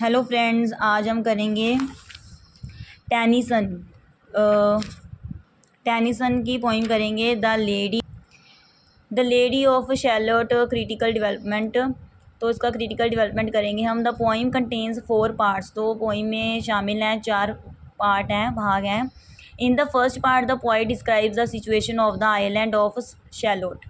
Hello friends, आज हम करेंगे टेनिसन। टेनिसन की पोइम करेंगे the lady of shallot critical development. तो इसका क्रिटिकल डेवलपमेंट करेंगे हम। The poem contains 4 parts. तो पोइम में शामिल हैं 4 पार्ट हैं, भाग हैं। In the first part the poet describes the situation of the island of shallot.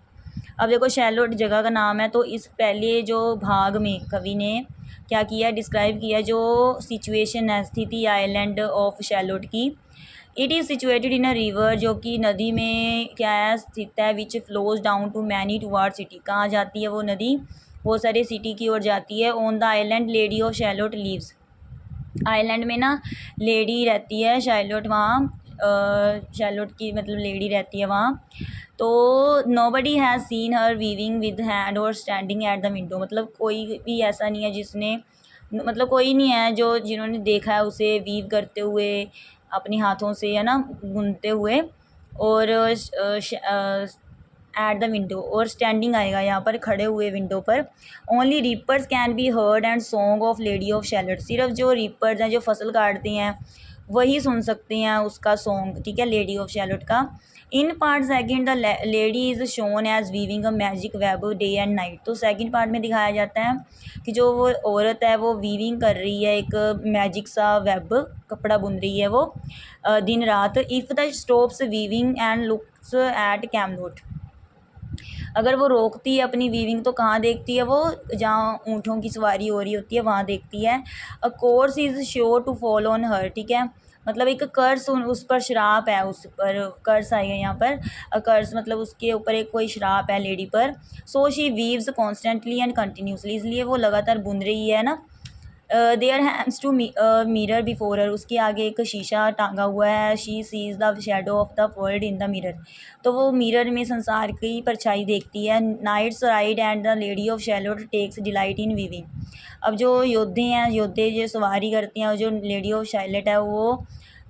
अब देखो, शैलोट जगह का नाम है, तो इस पहले जो भाग में कवि ने क्या किया, डिस्क्राइब किया जो सिचुएशन है, स्थिति आइलैंड ऑफ शैलोट की। It is situated in a river, जो कि नदी में क्या है, स्थित है। Which flows down to many toward city. कहाँ जाती है वो नदी? बहुत सारे सिटी की ओर जाती है। On the island lady of shallot leaves. Island में ना लेडी रहती है, शैलोट वहाँ शैलोट की मतलब लेडी रहती है वहाँ। तो nobody has seen her weaving with hand और स्टैंडिंग एट द विंडो। मतलब कोई भी ऐसा नहीं है जिसने, मतलब कोई नहीं है जो जिन्होंने देखा है उसे वीव करते हुए अपने हाथों से, है ना, बुनते हुए। और एट द विंडो, और स्टैंडिंग आएगा यहाँ पर, खड़े हुए विंडो पर। Only reapers can be heard and song of lady of shallot. सिर्फ जो रीपर्स हैं, जो फसल काटते हैं, वही सुन सकते हैं उसका सॉन्ग, ठीक है, लेडी ऑफ शैलोट का। In part second the lady is shown as weaving a magic web day and night. तो सेकंड पार्ट में दिखाया जाता है कि जो वो औरत है वो वीविंग कर रही है, एक मैजिक सा वेब, कपड़ा बुन रही है वो दिन रात। If the stops weaving and looks at Camelot. अगर वो रोकती है अपनी वीविंग तो कहाँ देखती है वो? जहाँ ऊँटों की सवारी हो रही होती है वहाँ देखती है। A curse is sure to follow on her, ठीक है, मतलब एक कर्स उस पर श्राप है, उस पर कर्स आएगा यहाँ पर। कर्स मतलब उसके ऊपर एक कोई श्राप है लेडी पर। So she weaves constantly and continuously, इसलिए वो लगातार बुन रही है ना। There hangs two mirror before her, उसके आगे एक शीशा टांगा हुआ है। She sees the shadow of the world in the mirror, तो वो मिरर में संसार की परछाई देखती है। Knights ride and the lady of Shalott takes delight in weaving. अब जो योद्धे हैं, योद्धे जो सवारी करते हैं, और जो लेडी ऑफ शैलोट है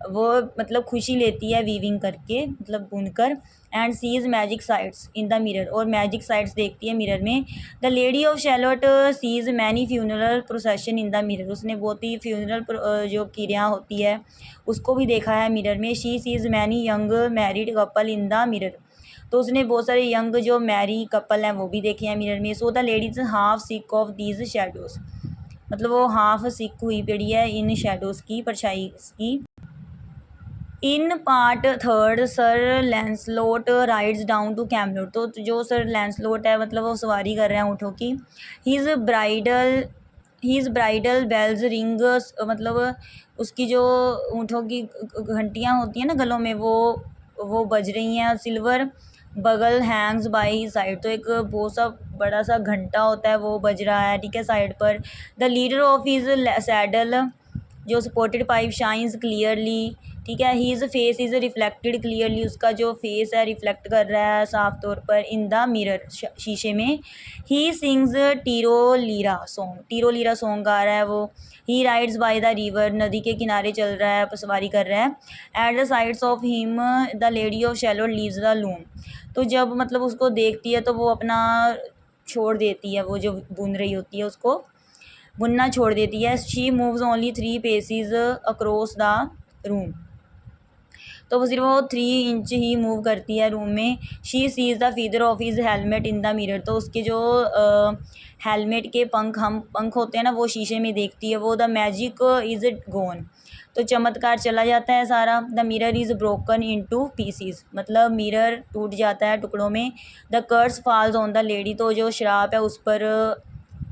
वो मतलब खुशी लेती है वीविंग करके, मतलब बुनकर। And sees magic sights in the mirror, और मैजिक साइट्स देखती है मिरर में। The lady of Shalott sees many funeral procession in the mirror, उसने बहुत ही फ्यूनरल जो क्रिया होती है उसको भी देखा है मिरर में। She sees many young married couple in the mirror, तो उसने बहुत सारे यंग जो मैरी कपल हैं वो भी देखे हैं मिरर में। So the ladies half sick of these shadows, मतलब वो हाफ सिक हुई पड़ी है इन शेडोज़ की, परछाई की। In part third sir Lancelot rides down to Camelot. तो जो सर लैंसलोट है मतलब वो सवारी कर रहे हैं ऊँटों की। हीज़ ब्राइडल बेल्स रिंग, मतलब उसकी जो ऊँटों की घंटियाँ होती हैं ना गलों में, वो बज रही हैं। सिल्वर बगल हैंग्स बाई ही साइड, तो एक बहुत सा बड़ा सा घंटा होता है वो बज रहा है, ठीक है, साइड पर। The leader of his saddle जो सपोर्टेड पाइप शाइन्स क्लियरली, ठीक है। He is face is reflected clearly, उसका जो फेस है रिफ्लेक्ट कर रहा है साफ तौर पर इन द मिरर, शीशे में। He sings T. Rowe lira song गा रहा है वो। ही राइड्स बाय द रिवर, नदी के किनारे चल रहा है, सवारी कर रहा है। At the sides of him the lady of shallot leaves the loom. तो जब मतलब उसको देखती है तो वो अपना छोड़ देती है, वो जो बुन रही होती है उसको बुनना छोड़ देती है। She moves only 3 paces across the room, तो वो सिर्फ वो 3 इंच ही मूव करती है रूम में। She sees the feather of his helmet in the mirror, तो उसके जो हेलमेट के पंख होते हैं ना वो शीशे में देखती है वो। द मैजिक इज़ गोन, तो चमत्कार चला जाता है सारा। The mirror is broken into pieces, मतलब मिरर टूट जाता है टुकड़ों में। The curse falls on the lady, तो जो शराप है उस पर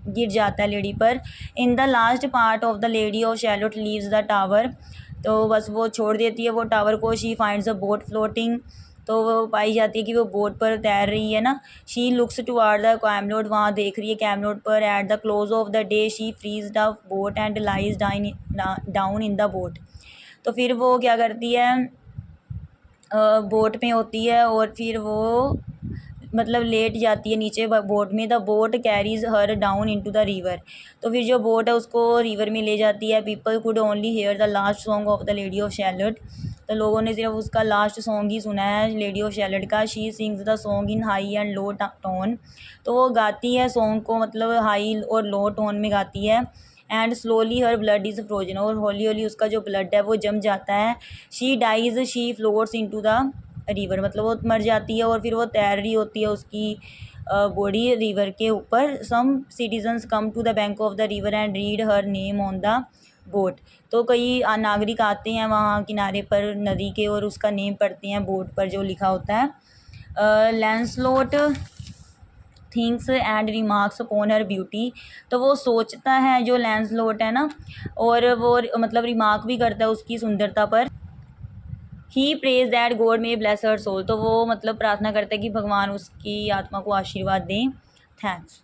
गिर जाता है लेडी पर। In the last part of the lady of shallot leaves the tower, तो बस वो छोड़ देती है वो टावर को। She finds a boat floating, तो वो पाई जाती है कि वो बोट पर तैर रही है ना। She looks toward the Camelot, वहाँ देख रही है कैमलोट पर। At the close of the day she frees the boat and lies down in the boat, तो फिर वो क्या करती है, बोट में होती है और फिर वो मतलब लेट जाती है नीचे बोट में। The boat carries her down into the river, तो फिर जो बोट है उसको रिवर में ले जाती है। People could only hear the last song of the lady of Shalott, तो लोगों ने सिर्फ उसका लास्ट सॉन्ग ही सुना है लेडी ऑफ शैलोट का। She sings the song in high and low tone, तो वो गाती है सॉन्ग को मतलब हाई और लो टोन में गाती है। And slowly her blood is frozen, और हौली हौली उसका जो ब्लड है वो जम जाता है। She dies she floats into the river, मतलब वो मर जाती है और फिर वो तैर रही होती है उसकी बॉडी रिवर के ऊपर। Some citizens come to the bank of the river and read her name on the boat, तो कई नागरिक आते हैं वहाँ किनारे पर नदी के और उसका नेम पढ़ते हैं बोट पर जो लिखा होता है। Lancelot thinks and remarks upon her beauty, तो वो सोचता है जो लैंसलोट है ना, और वो मतलब रिमार्क भी करता है उसकी सुंदरता पर। He prays that God may bless her soul, तो वो मतलब प्रार्थना करता है कि भगवान उसकी आत्मा को आशीर्वाद दें। थैंक्स।